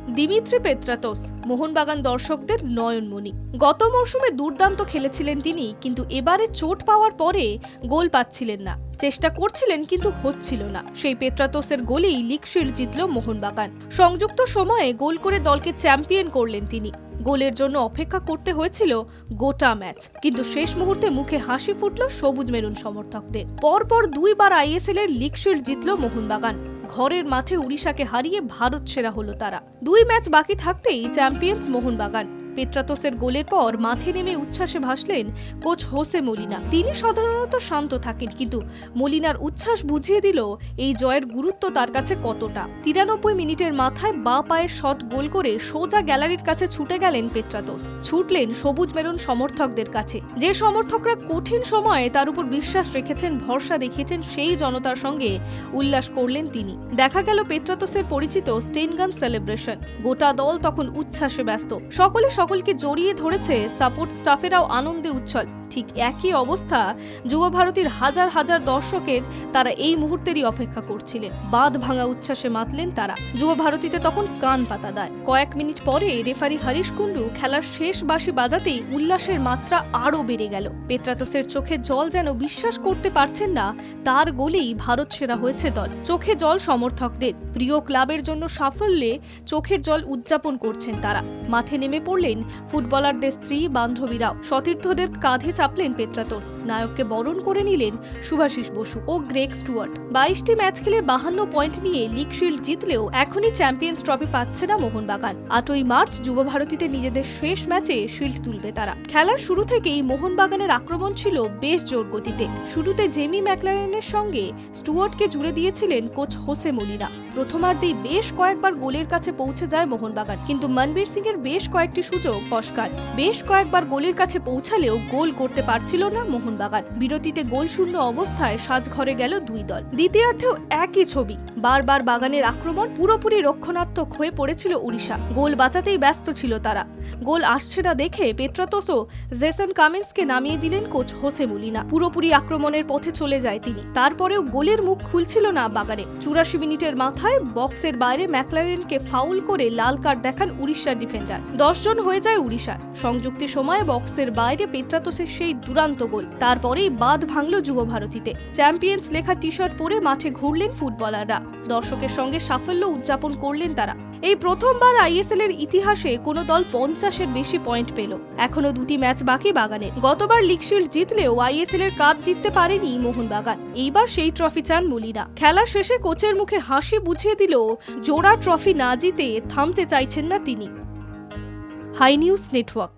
Dmitry Petratos Mohun Bagan দর্শকদের নয়নমণি। গত মৌসুমে দুর্দান্ত খেলেছিলেন তিনি, কিন্তু এবারে চোট পাওয়ার পরে গোল পাচ্ছিলেন না। চেষ্টা করছিলেন কিন্তু হচ্ছিল না। সেই পেত্রাতোসের গোলেই লিগ শিল্ড জিতল মোহনবাগান। সংযুক্ত সময়ে গোল করে দলকে চ্যাম্পিয়ন করলেন তিনি। গোলের জন্য অপেক্ষা করতে হয়েছিল গোটা ম্যাচ, কিন্তু শেষ মুহূর্তে মুখে হাসি ফুটল সবুজ মেরুন সমর্থকদের। পরপর দুইবার আইএসএল এর লিগ শিল্ড জিতল মোহনবাগান। ঘরের মাঠে উড়িষ্যাকে হারিয়ে ভারত সেরা হলো তারা। 2 ম্যাচ বাকি থাকতেই চ্যাম্পিয়ন্স মোহনবাগান। পেত্রাতোসের গোলের পর মাঠে নেমে উচ্ছ্বাসে ভাসলেন কোচ হোসে মলিনা। তিনি সাধারণত শান্ত থাকেন, কিন্তু মলিনার উচ্ছ্বাস বুঝিয়ে দিল এই জয়ের গুরুত্ব তার কাছে কতটা। 93 মিনিটের মাথায় বাঁ পায়ের শট গোল করে সোজা গ্যালারির কাছে ছুটে গেলেন পেত্রাতোস। ছুটলেন সবুজ মেরুন সমর্থকদের কাছে, যে সমর্থকরা কঠিন সময়ে তার উপর বিশ্বাস রেখেছেন, ভরসা দেখিয়েছেন, সেই জনতার সঙ্গে উল্লাস করলেন তিনি। দেখা গেল পেত্রাতোসের পরিচিত স্টেনগান সেলিব্রেশন। গোটা দল তখন উচ্ছ্বাসে ব্যস্ত। সকলকে জড়িয়ে ধরেছে, সাপোর্ট স্টাফেরাও আনন্দে উচ্ছল। ঠিক একই অবস্থা যুব ভারতীর হাজার হাজার দর্শকের। তারা এই মুহূর্তেরই অপেক্ষা করছিলেন। বাঁধ ভাঙা উচ্ছ্বাসে মাতলেন তারা। যুব ভারতীতে তখন কান পাতা দেয়। কয়েক মিনিট পরে রেফারি হরিশ কুন্ডু খেলার শেষ বাঁশি বাজাতেই উল্লাসের মাত্রা আরও বেড়ে গেল। পেত্রাতোসের চোখে জল, যেন বিশ্বাস করতে পারছেন না তার গোলেই ভারত সেরা হয়েছে দল। চোখে জল সমর্থকদের। প্রিয় ক্লাবের জন্য সাফল্যে চোখের জল উদযাপন করছেন তারা। মাঠে নেমে পড়লেন ফুটবলারদের স্ত্রী বান্ধবীরাও। সতীর্থদের কাঁধে চাপলেন পেত্রাতোস। নায়ককে বরণ করে নিলেন শুভাশিস বসু ও গ্রেগ স্টুয়ার্ট। 22টি ম্যাচ খেলে 52 পয়েন্ট নিয়ে লিগ শিল্ড জিতলেও এখনই চ্যাম্পিয়ন্স ট্রফি পাচ্ছে না মোহনবাগান। 8ই মার্চ যুব ভারতীতে নিজেদের শেষ ম্যাচে শিল্ড তুলবে তারা। খেলার শুরু থেকেই মোহনবাগানের আক্রমণ ছিল বেশ জোর গতিতে। শুরুতে জেমি ম্যাকলারেনের সঙ্গে স্টুয়ার্টকে জুড়ে দিয়েছিলেন কোচ হোসে মলিনা। প্রথমার্ধেই বেশ কয়েকবার গোলের কাছে পৌঁছে যায় মোহনবাগান, কিন্তু মনবীর সিং এর বেশ কয়েকটি সুযোগ পস্কার। বেশ কয়েকবার গোলের কাছে পৌঁছালেও গোল করতে পারছিল না মোহনবাগান। বিরতিতে গোল শূন্য অবস্থায় সাজঘরে গেল দুই দল। দ্বিতীয়ার্ধেও একই ছবি। বারবার বাগানের আক্রমণ। পুরোপুরি রক্ষণাত্মক হয়ে পড়েছিল উড়িষ্যা। গোল বাঁচাতেই ব্যস্ত ছিল তারা। গোল আসছে না দেখে পেত্রাতোস ও জেসন কামিন্সকে নামিয়ে দিলেন কোচ হোসে মলিনা। পুরোপুরি আক্রমণের পথে চলে যায় তিনি। তারপরেও গোলের মুখ খুলছিল না বাগানে। 84 মিনিটের মাথায় বক্সের বাইরে ম্যাকলারেনকে ফাউল করে লাল কার্ড দেখান উড়িষ্যার ডিফেন্ডার। 10 জন হয়ে যায় উড়িষ্যার। সংযুক্তি সময়ে বক্সের বাইরে পেত্রাতোসের সেই দুরান্ত গোল। তারপরেই বাঁধ ভাঙল যুব ভারতীতে। চ্যাম্পিয়ন্স লেখা টি শার্ট পরে মাঠে ঘুরলেন ফুটবলাররা। দর্শকের সঙ্গে সাফল্য উদযাপন করলেন তারা। এই প্রথমবার আইএসএল এর ইতিহাসে কোনো দল 50-এর বেশি পয়েন্ট পেল। এখনো 2টি ম্যাচ বাকি বাগানে। গতবার লিগ শিল্ড জিতলেও আইএসএল এর কাপ জিততে পারেনি মোহনবাগান। এইবার সেই ট্রফি চান মলিনা। খেলা শেষে কোচের মুখে হাসি বুঝিয়ে দিল জোড়া ট্রফি না জিতে থামতে চাইছেন না তিনি। Hi news network.